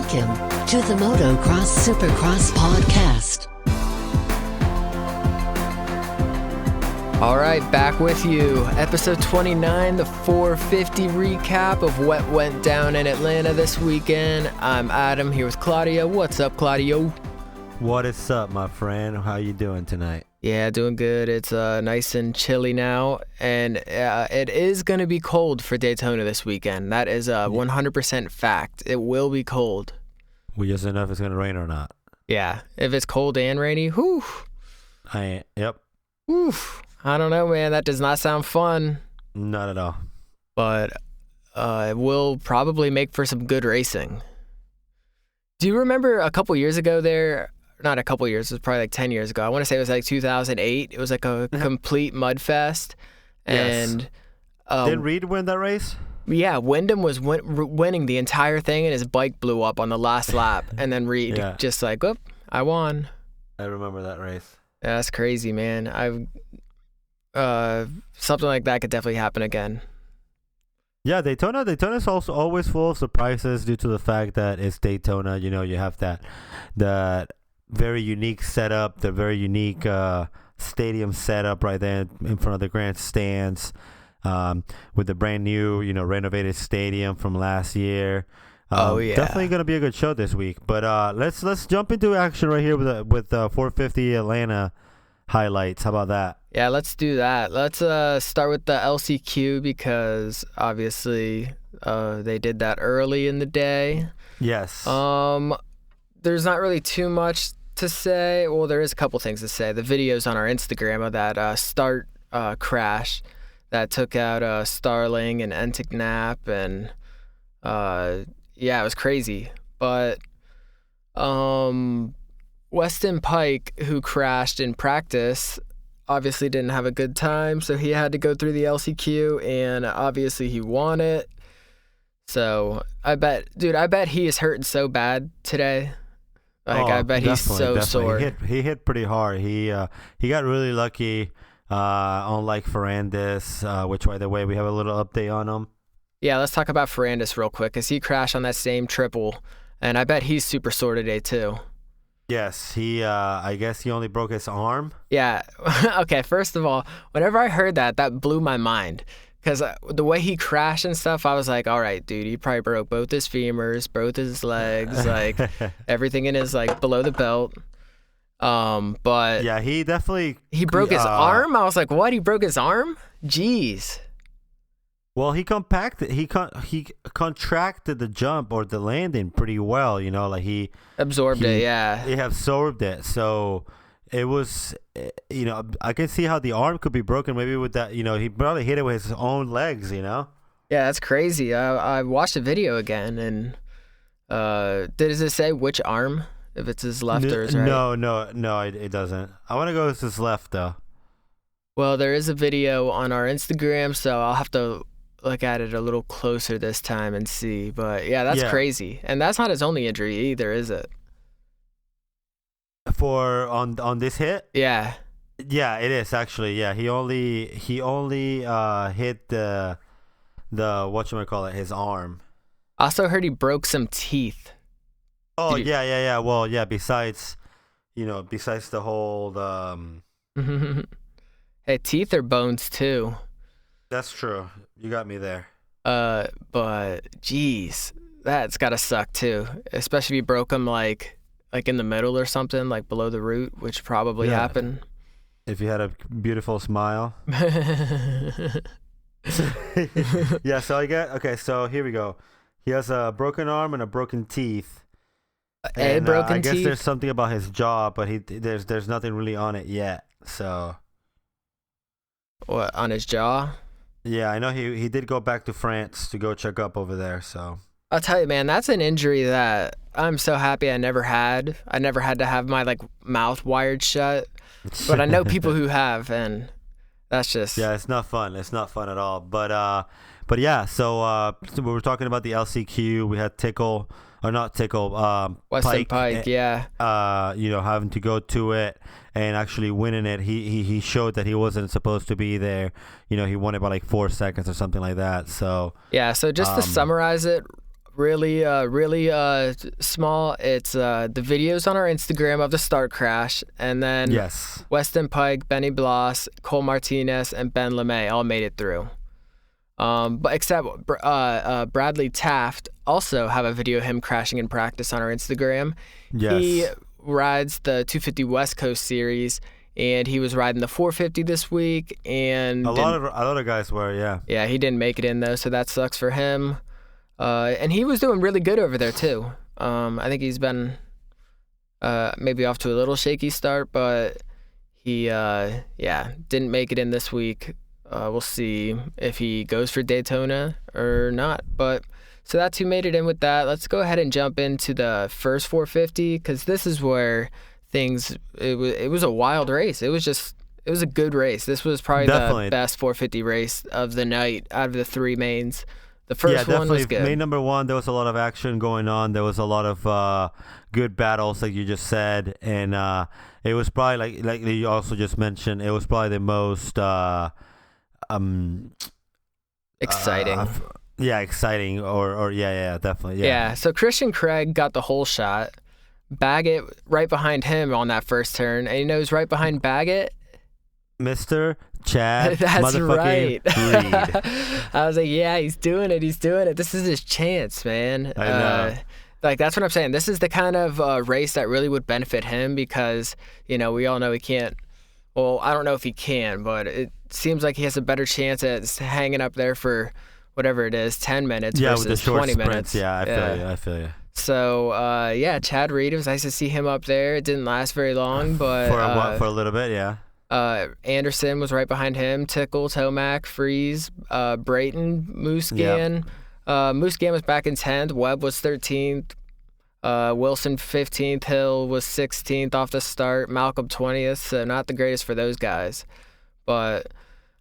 Welcome to the Motocross Supercross podcast. All right, back with you. Episode 29, the 450 recap of what went down in Atlanta this weekend. I'm Adam here with Claudio. What's up, Claudio? What is up, my friend? How you doing tonight? Yeah, doing good. It's nice and chilly now, and it is going to be cold for Daytona this weekend. That is a 100% fact. It will be cold. We just don't know if it's going to rain or not. Yeah, if it's cold and rainy, whew. Yep. Whew. I don't know, man. That does not sound fun. Not at all. But it will probably make for some good racing. Do you remember a couple years ago there? Not a couple years, it was probably like 10 years ago. I want to say it was like 2008. It was like a complete mud fest. And did Reed win that race? Yeah, Wyndham was winning the entire thing, and his bike blew up on the last lap. And then Reed just like, whoop, I won. I remember that race. Yeah, that's crazy, man. Something like that could definitely happen again. Yeah, Daytona's also always full of surprises due to the fact that it's Daytona. You know, you have that very unique setup, the very unique stadium setup right there in front of the grandstands, with the brand new, renovated stadium from last year. Definitely gonna be a good show this week. But let's jump into action right here with 450 Atlanta highlights. How about that? Yeah, let's do that. Let's start with the LCQ because obviously they did that early in the day. Yes. There's not really too much to say. Well, there is a couple things to say. The videos on our Instagram of that start crash that took out Starling and Entignap, and it was crazy. But Weston Pike, who crashed in practice, obviously didn't have a good time, so he had to go through the LCQ, and obviously he won it. So I bet he is hurting so bad today. I bet he's so sore. He hit pretty hard. He got really lucky, unlike Ferrandis, which, by the way, we have a little update on him. Yeah, let's talk about Ferrandis real quick, because he crashed on that same triple, and I bet he's super sore today too. Yes, I guess he only broke his arm. Yeah. Okay, first of all, whenever I heard that blew my mind. Because the way he crashed and stuff, I was like, all right, dude, he probably broke both his femurs, both his legs, like everything in his, like, below the belt. But yeah, he broke his arm. I was like, what? He broke his arm? Jeez. Well, he contracted the jump or the landing pretty well, like he absorbed it. Yeah, he absorbed it. So it was, I can see how the arm could be broken. Maybe with that, he probably hit it with his own legs. Yeah, that's crazy. I watched the video again, and does it say which arm? If it's his left or his right? No, it doesn't. I want to go with his left though. Well, there is a video on our Instagram, so I'll have to look at it a little closer this time and see. But yeah, that's crazy. And that's not his only injury either, is it? For on this hit? Yeah. Yeah, it is actually. Yeah, he only hit the whatchamacallit, his arm. I also heard he broke some teeth. Oh, yeah. Well, yeah, besides the whole Hey, teeth are bones too. That's true. You got me there. But geez, that's gotta suck too. Especially if you broke them like in the middle or something, like below the root, which probably happened. If you had a beautiful smile. Yeah. So here we go. He has a broken arm and a broken teeth. I guess there's something about his jaw, but there's nothing really on it yet. So. What, on his jaw? Yeah, I know he did go back to France to go check up over there, so. I'll tell you, man, that's an injury that I'm so happy I never had. I never had to have my, mouth wired shut. But I know people who have, and that's just... Yeah, it's not fun. It's not fun at all. But yeah, so we were talking about the LCQ. We had Weston Pike, yeah. Having to go to it and actually winning it. He showed that he wasn't supposed to be there. He won it by 4 seconds or something like that. So yeah. So just to summarize it really small. It's the videos on our Instagram of the start crash, and then Yes. Weston Pike, Benny Bloss, Cole Martinez, and Ben LeMay all made it through. But except Bradley Taft also have a video of him crashing in practice on our Instagram. Yes. He rides the 250 West Coast Series, and he was riding the 450 this week. And a lot of guys were, yeah. Yeah, he didn't make it in though, so that sucks for him. And he was doing really good over there too. I think he's been maybe off to a little shaky start, but he didn't make it in this week. We'll see if he goes for Daytona or not. But so that's who made it in with that. Let's go ahead and jump into the first 450 because this is where it was a wild race. It was a good race. This was probably the best 450 race of the night out of the three mains. The first one was good. Main number one, there was a lot of action going on. There was a lot of good battles, like you just said, and it was probably like you also just mentioned. It was probably the most exciting. Exciting, or definitely. Yeah. So Christian Craig got the whole shot. Baggett right behind him on that first turn, and who's right behind Baggett? Mr. Chad. That's right. Reed. I was like, yeah, he's doing it. This is his chance, man. I know. That's what I'm saying. This is the kind of race that really would benefit him because, we all know he can't. Well, I don't know if he can, but it seems like he has a better chance at hanging up there for whatever it is, 10 minutes versus with the short 20 sprints. minutes. Yeah, I feel you. So, Chad Reed, it was nice to see him up there. It didn't last very long, but... For a little bit, yeah. Anderson was right behind him. Tickle, Tomac, Freeze, Brayton, Musquin. Yep. Musquin was back in 10th. Webb was 13th. Wilson 15th. Hill was 16th off the start. Malcolm 20th. So not the greatest for those guys. But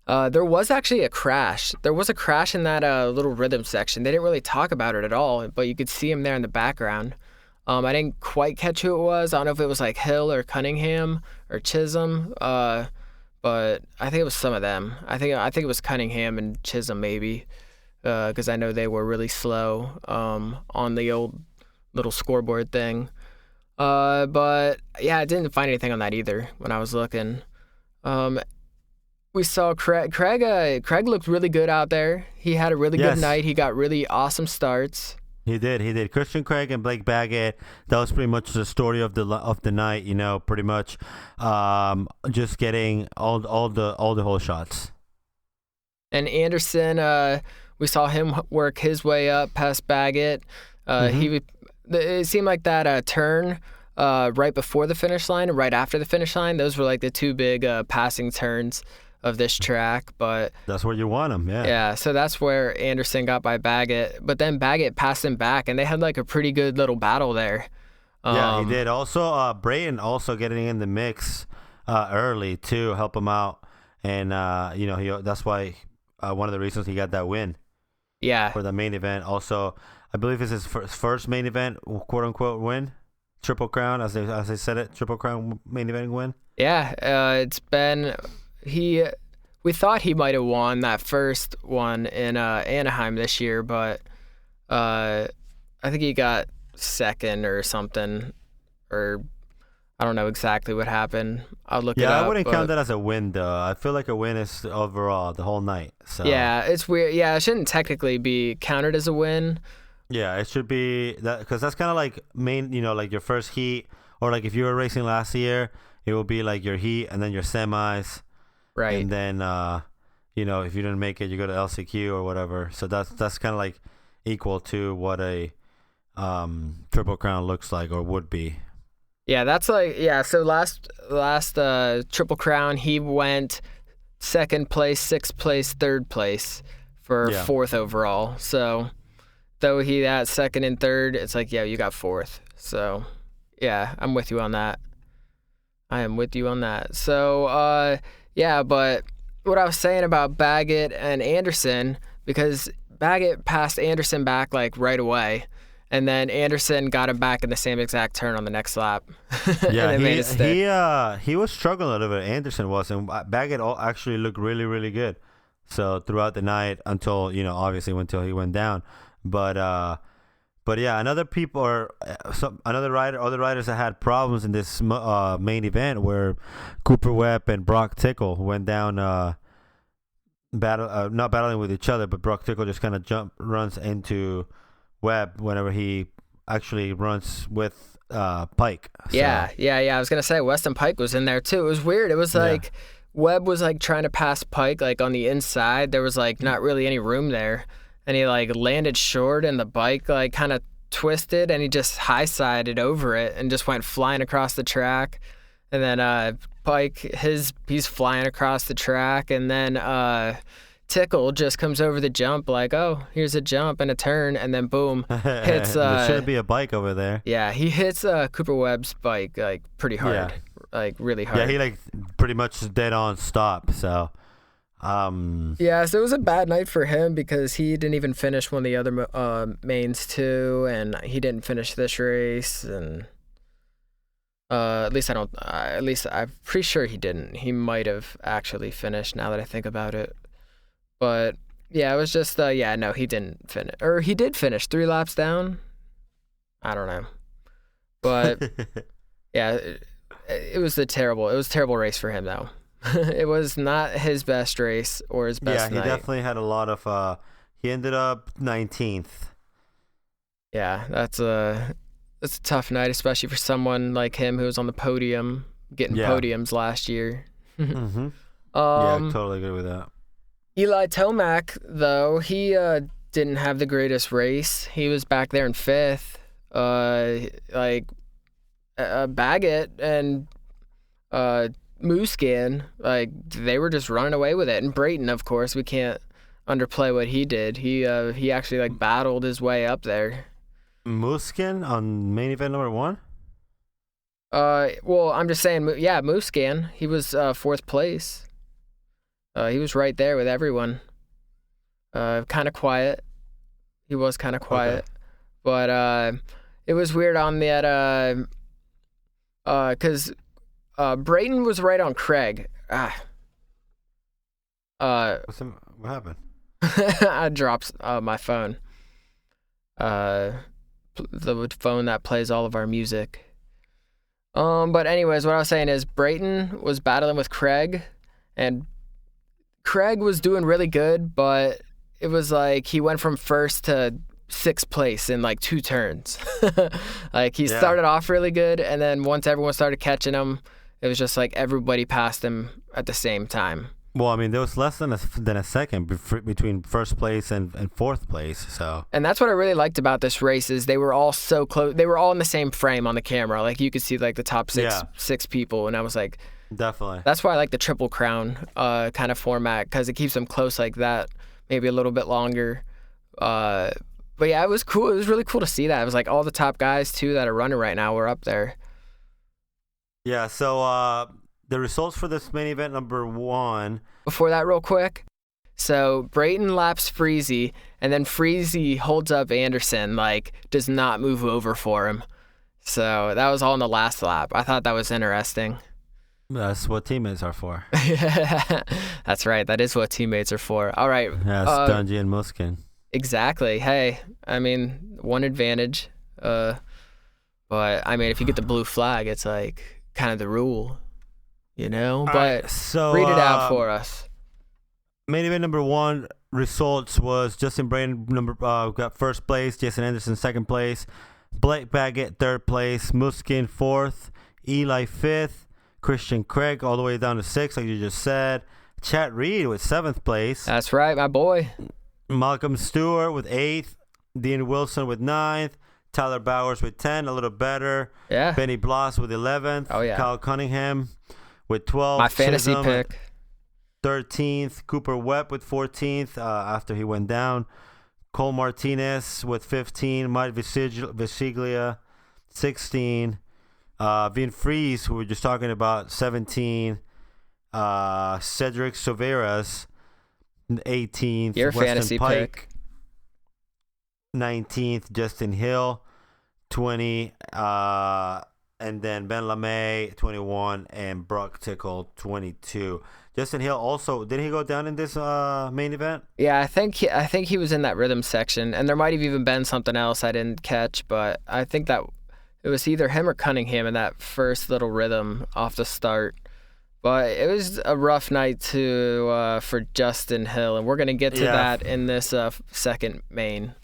there was actually a crash. There was a crash in that little rhythm section. They didn't really talk about it at all, but you could see him there in the background. I didn't quite catch who it was. I don't know if it was like Hill or Cunningham or Chisholm, but I think it was some of them. I think it was Cunningham and Chisholm maybe, because I know they were really slow on the old little scoreboard thing. But yeah, I didn't find anything on that either when I was looking. We saw Craig. Craig looked really good out there. He had a really good night. He got really awesome starts. He did. Christian Craig and Blake Baggett. That was pretty much the story of the night. Pretty much, just getting all the whole shots. And Anderson, we saw him work his way up past Baggett. It seemed like that turn right before the finish line and right after the finish line. Those were like the two big passing turns of this track, but that's where you want him. Yeah, so that's where Anderson got by Baggett, but then Baggett passed him back, and they had like a pretty good little battle there. He did. Also, Brayton also getting in the mix early to help him out, and that's why one of the reasons he got that win. Yeah. For the main event. Also, I believe it's his first main event, quote unquote, win. Triple Crown, as they said it, Triple Crown main event win. Yeah, it's been. We thought he might have won that first one in Anaheim this year, but I think he got second or something, or I don't know exactly what happened. I'll look it up. Yeah, I wouldn't count that as a win, though. I feel like a win is overall the whole night. So. Yeah, it's weird. Yeah, it shouldn't technically be counted as a win. Yeah, it should be that because that's kind of like like your first heat, or like if you were racing last year, it will be like your heat and then your semis. Right. And then, if you didn't make it, you go to LCQ or whatever. So that's kind of like equal to what a Triple Crown looks like or would be. Yeah, that's like So last Triple Crown, he went second place, sixth place, third place for fourth overall. So though he had second and third, it's like you got fourth. So yeah, I'm with you on that. I am with you on that. So yeah, but what I was saying about Baggett and Anderson, because Baggett passed Anderson back like right away, and then Anderson got him back in the same exact turn on the next lap. Yeah, he was struggling a little bit. Anderson was, and Baggett actually looked really, really good. So throughout the night until obviously until he went down, but But yeah, other riders that had problems in this main event were Cooper Webb and Brock Tickle, who went down not battling with each other, but Brock Tickle just kind of runs into Webb whenever he actually runs with Pike. So. Yeah. I was gonna say Weston Pike was in there too. It was weird. It was like Webb was like trying to pass Pike like on the inside. There was like not really any room there, and he like landed short, and the bike like kind of twisted, and he just high-sided over it and just went flying across the track. And then Pike, he's flying across the track, and then Tickle just comes over the jump like, oh, here's a jump and a turn, and then boom, hits. There shouldn't be a bike over there. Yeah, he hits Cooper Webb's bike like pretty hard, like really hard. Yeah, he like pretty much dead on stop. So, yeah, so it was a bad night for him because he didn't even finish one of the other mains too, and he didn't finish this race, and at least I'm pretty sure he didn't. He might have actually finished now that I think about it. But yeah, it was just no, he didn't finish, or he did finish 3 laps down. I don't know, but yeah, it was a terrible race for him though. It was not his best race or his best night. Yeah, he definitely had a lot of. He ended up 19th. Yeah, that's a tough night, especially for someone like him who was on the podium, getting podiums last year. Mm-hmm. Yeah, I totally agree with that. Eli Tomac, though, he didn't have the greatest race. He was back there in 5th. Baggett and Muscan, like, they were just running away with it. And Brayton, of course, we can't underplay what he did. He actually like battled his way up there. Muscan on main event number 1? Well, I'm just saying, Muscan. He was 4th place. He was right there with everyone. Kind of quiet. He was kind of quiet. Okay. But it was weird on that, because Brayton was right on Craig. What happened? I dropped my phone. The phone that plays all of our music. But anyways, what I was saying is Brayton was battling with Craig, and Craig was doing really good, but it was like he went from 1st to 6th place in like 2 turns. Like he started off really good, and then once everyone started catching him, it was just like everybody passed him at the same time. Well, I mean, there was less than a second between 1st place and 4th place. So, and that's what I really liked about this race is they were all so close. They were all in the same frame on the camera. Like you could see like the top six people, and I was like, definitely. That's why I like the Triple Crown kind of format, because it keeps them close like that, maybe a little bit longer. But yeah, it was cool. It was really cool to see that. It was like all the top guys too that are running right now were up there. Yeah. So the results for this main event number 1. Before that, real quick. So Brayton laps Freezy, and then Freezy holds up Anderson, like does not move over for him. So that was all in the last lap. I thought that was interesting. That's what teammates are for. That's right. That is what teammates are for. All right. Yeah, Dungy and Muskin. Exactly. Hey, I mean, one advantage. But I mean, if you get the blue flag, it's like kind of the rule, you know? But right, so, read it out for us. Main event number 1 results was Justin Brayton got 1st place, Jason Anderson 2nd place, Blake Baggett 3rd place, Muskin 4th, Eli 5th, Christian Craig all the way down to 6th, like you just said. Chad Reed with 7th place. That's right, my boy. Malcolm Stewart with 8th. Dean Wilson with 9th. Tyler Bowers with 10, a little better. Yeah. Benny Bloss with 11th. Oh, yeah. Kyle Cunningham with 12th. My fantasy Chisholm pick. 13th. Cooper Webb with 14th after he went down. Cole Martinez with 15. Mike Visiglia, 16. Vin Freeze, who we were just talking about, 17. Cedric Silveras, 18th. Your Weston fantasy Pike, pick. 19th. Justin Hill, 20. and then Ben LeMay 21, and Brock Tickle 22. Justin Hill also, did he go down in this main event? Yeah, I think he was in that rhythm section, and there might have even been something else I didn't catch, but I think that it was either him or Cunningham in that first little rhythm off the start. But it was a rough night for Justin Hill, and we're gonna get to that in this second main.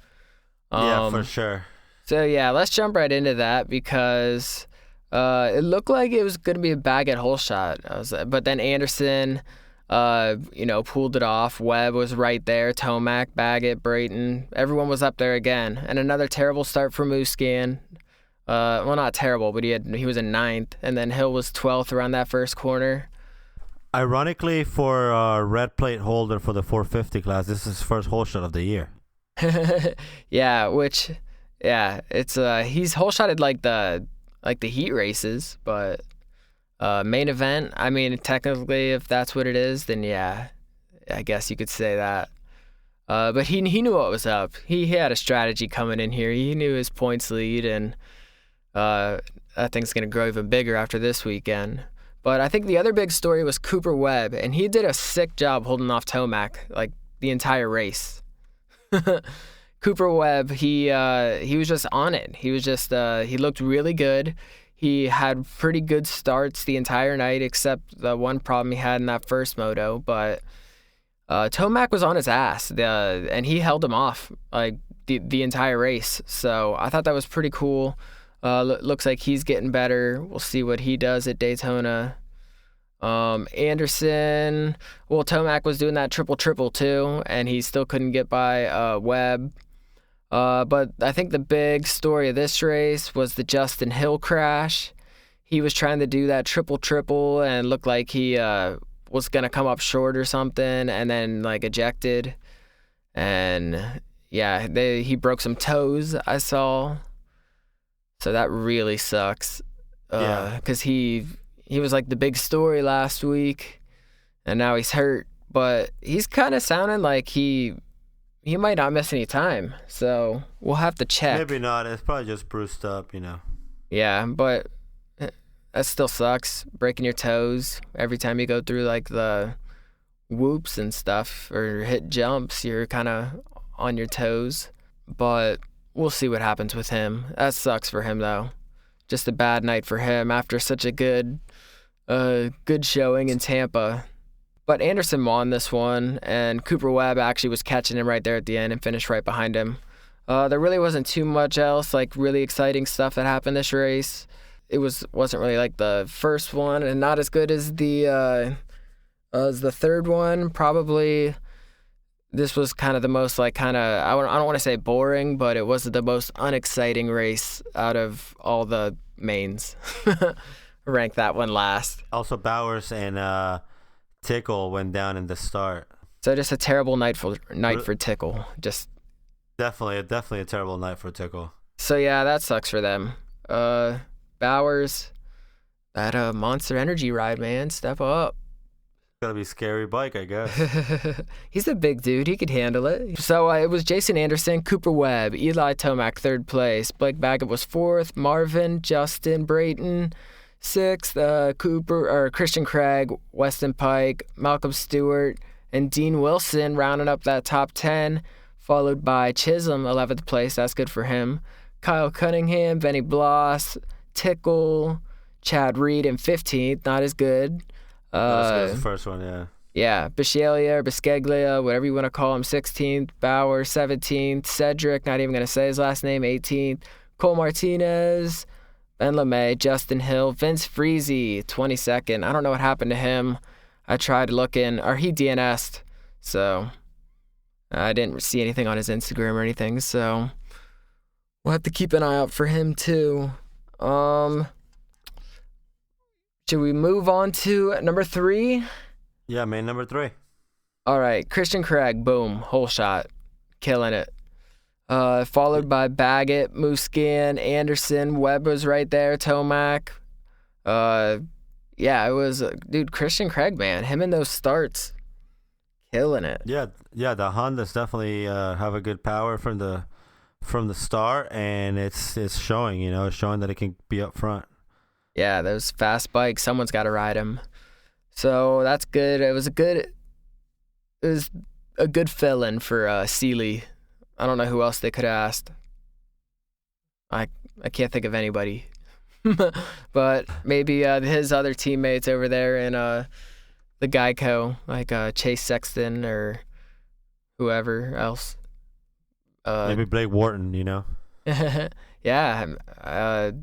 Yeah, for sure. So yeah, let's jump right into that because it looked like it was gonna be a Baggett hole shot. But then Anderson, pulled it off. Webb was right there. Tomac, Baggett, Brayton, everyone was up there again. And another terrible start for Musquin. Well, not terrible, but he was in 9th, and then Hill was 12th around that first corner. Ironically, for a red plate holder for the 450 class, this is his first hole shot of the year. It's he's hole shotted like the heat races, but main event. I mean, technically, if that's what it is, then yeah, I guess you could say that. But he knew what was up. He had a strategy coming in here. He knew his points lead, and that thing's gonna grow even bigger after this weekend. But I think the other big story was Cooper Webb, and he did a sick job holding off Tomac like the entire race. Cooper Webb, he was just on it. He was just he looked really good. He had pretty good starts the entire night, except the one problem he had in that first moto. But Tomac was on his ass, and he held him off like the entire race. So I thought that was pretty cool. Looks like he's getting better. We'll see what he does at Daytona. Anderson, well, Tomac was doing that triple too, and he still couldn't get by Webb. But I think the big story of this race was the Justin Hill crash. He was trying to do that triple and looked like he was going to come up short or something, and then like ejected. And yeah, he broke some toes, I saw. So that really sucks. Because he was like the big story last week, and now he's hurt. But he's kind of sounding like he might not miss any time. So we'll have to check. Maybe not. It's probably just bruised up, Yeah, but that still sucks. Breaking your toes every time you go through like the whoops and stuff or hit jumps, you're kind of on your toes. But we'll see what happens with him. That sucks for him, though. Just a bad night for him after such a good showing in Tampa. But Anderson won this one, and Cooper Webb actually was catching him right there at the end and finished right behind him. There really wasn't too much else, like really exciting stuff that happened this race. It wasn't really like the first one, and not as good as the third one. Probably this was kind of the most I don't want to say boring, but it was the most unexciting race out of all the mains. Rank that one last. Also, Bowers and Tickle went down in the start. So just a terrible night for Tickle. Just definitely a terrible night for Tickle. So yeah, that sucks for them. Bowers, that Monster Energy ride, man, step up. Gotta be a scary bike, I guess. He's a big dude. He could handle it. So it was Jason Anderson, Cooper Webb, Eli Tomac, 3rd place. Blake Baggett was 4th. Marvin, Justin, Brayton, 6th. Christian Craig, Weston Pike, Malcolm Stewart, and Dean Wilson rounding up that top 10, followed by Chisholm, 11th place. That's good for him. Kyle Cunningham, Benny Bloss, Tickle, Chad Reed in 15th. Not as good. That's the first one, yeah. Yeah, Bisceglia or Bisceglia, whatever you want to call him, 16th. Bauer, 17th. Cedric, not even going to say his last name, 18th. Cole Martinez, Ben LeMay, Justin Hill, Vince Freezy, 22nd. I don't know what happened to him. I tried looking, or he DNS'd, so I didn't see anything on his Instagram or anything, so we'll have to keep an eye out for him too. Should we move on to number 3? Yeah, main number 3. All right, Christian Craig, boom, hole shot, killing it. Followed by Baggett, Musquin, Anderson, Webb was right there, Tomac. Yeah, it was, dude, Christian Craig, man, him in those starts, killing it. Yeah, the Hondas definitely have a good power from the start, and it's showing, it's showing that it can be up front. Yeah, those fast bikes, someone's got to ride them. So that's good. It was a good fill-in for Seeley. I don't know who else they could have asked. I can't think of anybody. But maybe his other teammates over there in the Geico, like Chase Sexton or whoever else. Maybe Blake Wharton, you know? Yeah,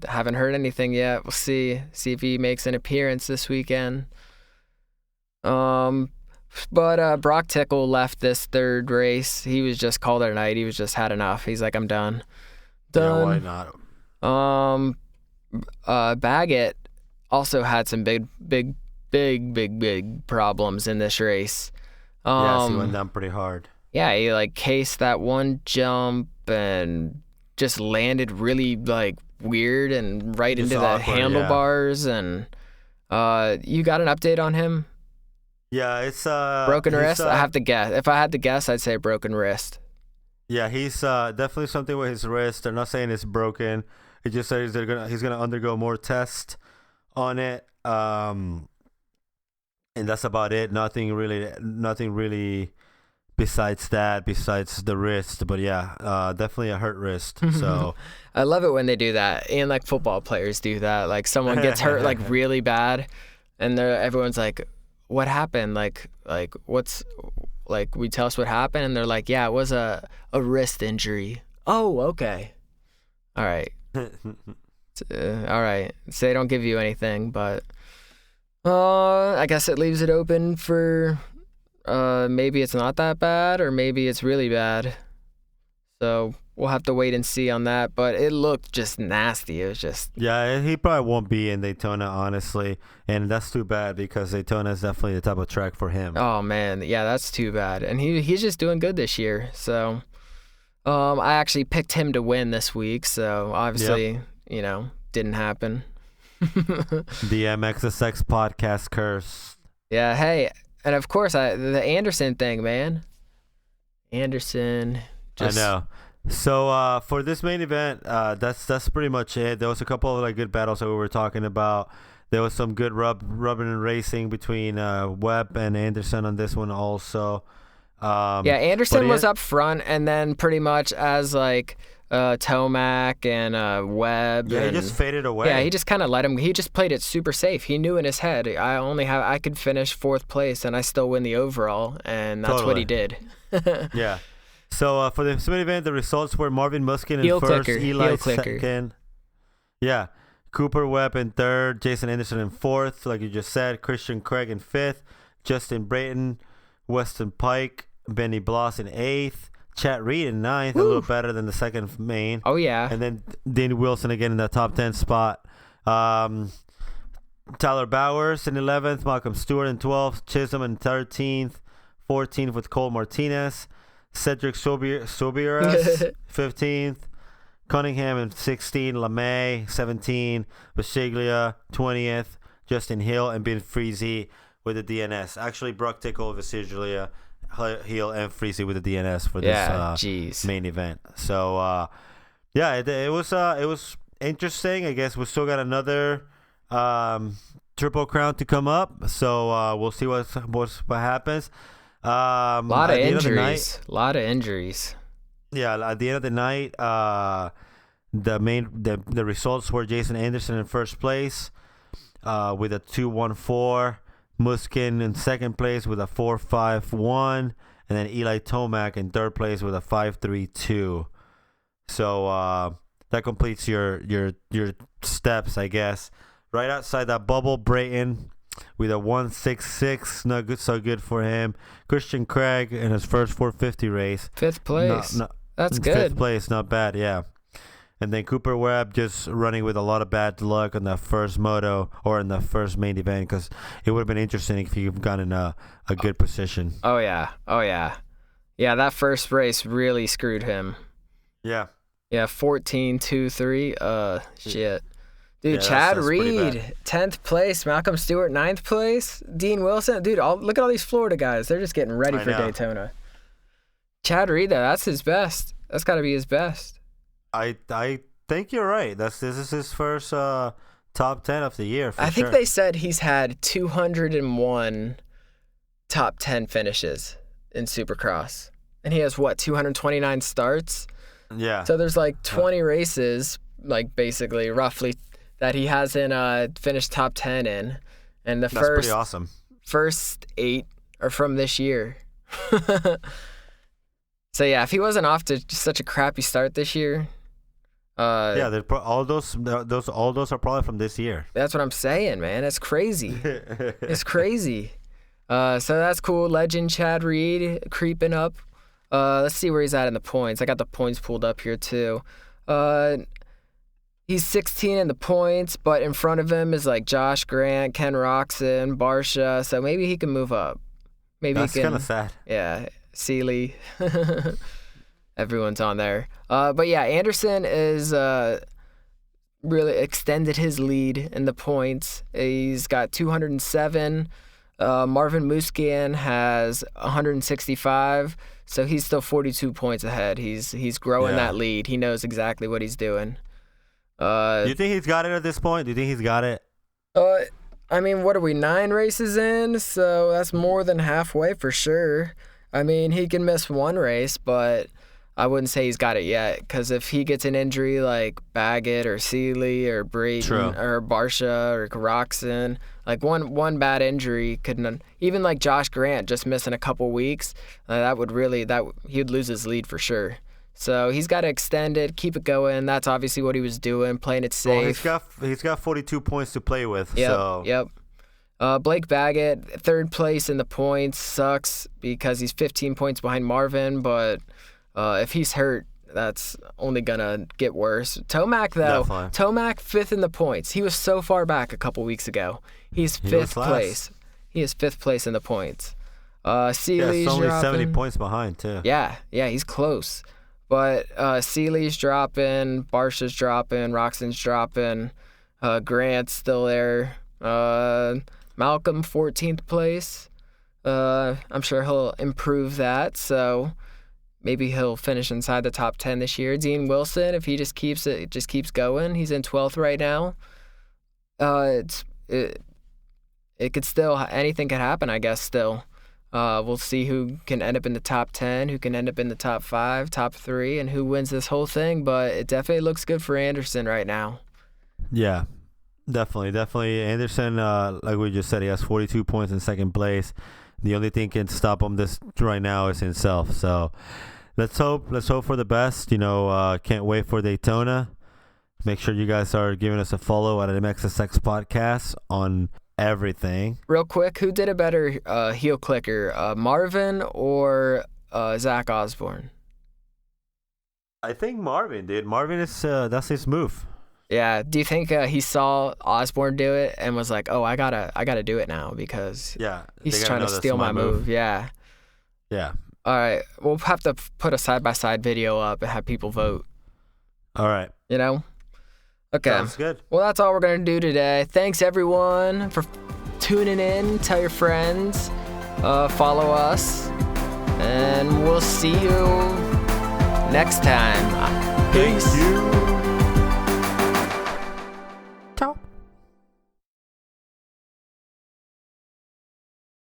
haven't heard anything yet. We'll see if he makes an appearance this weekend. But Brock Tickle left this third race. He was just called it a night. He was just had enough. He's like, I'm done. Yeah, why not? Baggett also had some big problems in this race. Yes, he went down pretty hard. Yeah, he like cased that one jump and just landed really like weird and right Just into the awkward, handlebars. And you got an update on him? Yeah, it's Broken wrist? I have to guess. If I had to guess, I'd say broken wrist. Yeah, he's definitely something with his wrist. They're not saying it's broken. It just says he's gonna undergo more tests on it. And that's about it. Nothing really besides the wrist. But yeah, definitely a hurt wrist. So I love it when they do that, and like football players do that. Like someone gets hurt like really bad, and everyone's like, "What happened? Like what's like?" We tell us what happened, and they're like, "Yeah, it was a wrist injury." Oh, okay, all right, all right. So they don't give you anything, but I guess it leaves it open for. Maybe it's not that bad, or maybe it's really bad. So we'll have to wait and see on that. But it looked just nasty. It was just... Yeah, he probably won't be in Daytona, honestly. And that's too bad because Daytona is definitely the type of track for him. Oh, man. Yeah, that's too bad. And he's just doing good this year. So I actually picked him to win this week. So obviously, didn't happen. The MXSX podcast curse. Yeah, hey... And of course, the Anderson thing, man. Anderson. I know. So for this main event, that's pretty much it. There was a couple of like good battles that we were talking about. There was some good rubbing and racing between Webb and Anderson on this one also. Anderson was up front, and then pretty much as like Tomac and Webb. Yeah, he just faded away. Yeah, he just kind of let him. He just played it super safe. He knew in his head, I could finish fourth place and I still win the overall, and that's what he did. Yeah. So for the main event, the results were Marvin Muskin in first, Eli second. Yeah. Cooper Webb in third, Jason Anderson in fourth, like you just said, Christian Craig in fifth, Justin Brayton, Weston Pike, Benny Bloss in eighth, Chad Reed in ninth, a little better than the second main. Oh, yeah. And then Danny Wilson again in the top 10 spot. Tyler Bowers in 11th, Malcolm Stewart in 12th, Chisholm in 13th, 14th with Cole Martinez, Cedric Sobiras 15th, Cunningham in 16th, LeMay 17th, Baseglia 20th, Justin Hill, and Ben Freezy with the DNS. Actually, Brock Tickle, Baseglia, Hill, and Freezy with the DNS for this main event. So it was interesting. I guess we still got another Triple Crown to come up, so we'll see what happens. A lot of injuries. Yeah, at the end of the night, the results were Jason Anderson in first place with a 2.14. Muskin in second place with a 4.51, and then Eli Tomac in third place with a 5.32. So that completes your steps, I guess. Right outside that bubble, Brayton with a 1.66, not good, so good for him. Christian Craig in his first 450 race, fifth place. That's good. Fifth place, not bad, yeah. And then Cooper Webb just running with a lot of bad luck on the first moto or in the first main event, because it would have been interesting if you've gotten a good position. Oh, yeah. Yeah, that first race really screwed him. Yeah. Yeah, 14-2-3. Shit. Dude, yeah, Chad Reed, 10th place. Malcolm Stewart, 9th place. Dean Wilson. Dude, look at all these Florida guys. They're just getting ready for Daytona. Chad Reed, though, that's his best. That's got to be his best. I think you're right. This is his first top 10 of the year for I think sure. they said he's had 201 top 10 finishes in Supercross. And he has, 229 starts? Yeah. So there's like 20 races, like basically, roughly, that he hasn't finished top 10 in. And That's pretty awesome. First 8 are from this year. So yeah, if he wasn't off to such a crappy start this year, yeah, all those are probably from this year. That's what I'm saying, man. It's crazy. It's crazy. So that's cool. Legend Chad Reed creeping up. Let's see where he's at in the points. I got the points pulled up here too. He's 16 in the points, but in front of him is like Josh Grant, Ken Roxon, Barsha. So maybe he can move up. Maybe That's kind of sad. Yeah, Seeley. Everyone's on there. But yeah, Anderson is really extended his lead in the points. He's got 207. Marvin Musquin has 165, so he's still 42 points ahead. He's growing that lead. He knows exactly what he's doing. Do you think he's got it at this point? Do you think he's got it? I mean, what are we, 9 races in? So that's more than halfway for sure. I mean, he can miss one race, but I wouldn't say he's got it yet, because if he gets an injury like Baggett or Seeley or Brayton or Barsha or Roxon, like one bad injury could, even like Josh Grant just missing a couple weeks, he'd lose his lead for sure. So he's got to extend it, keep it going. That's obviously what he was doing, playing it safe. Well, he's got 42 points to play with. Yep. Blake Baggett, 3rd place in the points, sucks because he's 15 points behind Marvin, but if he's hurt, that's only gonna get worse. Tomac, though, Definitely. 5th in the points. He was so far back a couple weeks ago. He's 5th place. He is 5th place in the points. Seeley's it's only dropping. 70 points behind too. Yeah, he's close. But Seeley's dropping, Barsha's dropping, Roxon's dropping, Grant's still there. Malcolm, 14th place. I'm sure he'll improve that, so maybe he'll finish inside the top 10 this year. Dean Wilson, if he just keeps going, he's in 12th right now. It could still, anything could happen, I guess, still. We'll see who can end up in the top 10, who can end up in the top 5, top 3, and who wins this whole thing, but it definitely looks good for Anderson right now. Yeah, definitely. Anderson, like we just said, he has 42 points in 2nd place. The only thing can stop him this right now is himself. So let's hope for the best. Can't wait for Daytona. Make sure you guys are giving us a follow at MXSX Podcast on everything. Real quick, who did a better heel clicker, Marvin or Zach Osborne? I think Marvin did. Marvin is that's his move. Yeah. Do you think he saw Osborne do it and was like, "Oh, I gotta do it now because he's trying to steal my move." Yeah. Yeah. All right. We'll have to put a side-by-side video up and have people vote. All right. Okay. Sounds good. Well, that's all we're going to do today. Thanks, everyone, for tuning in. Tell your friends. Follow us. And we'll see you next time. Peace. Thank you.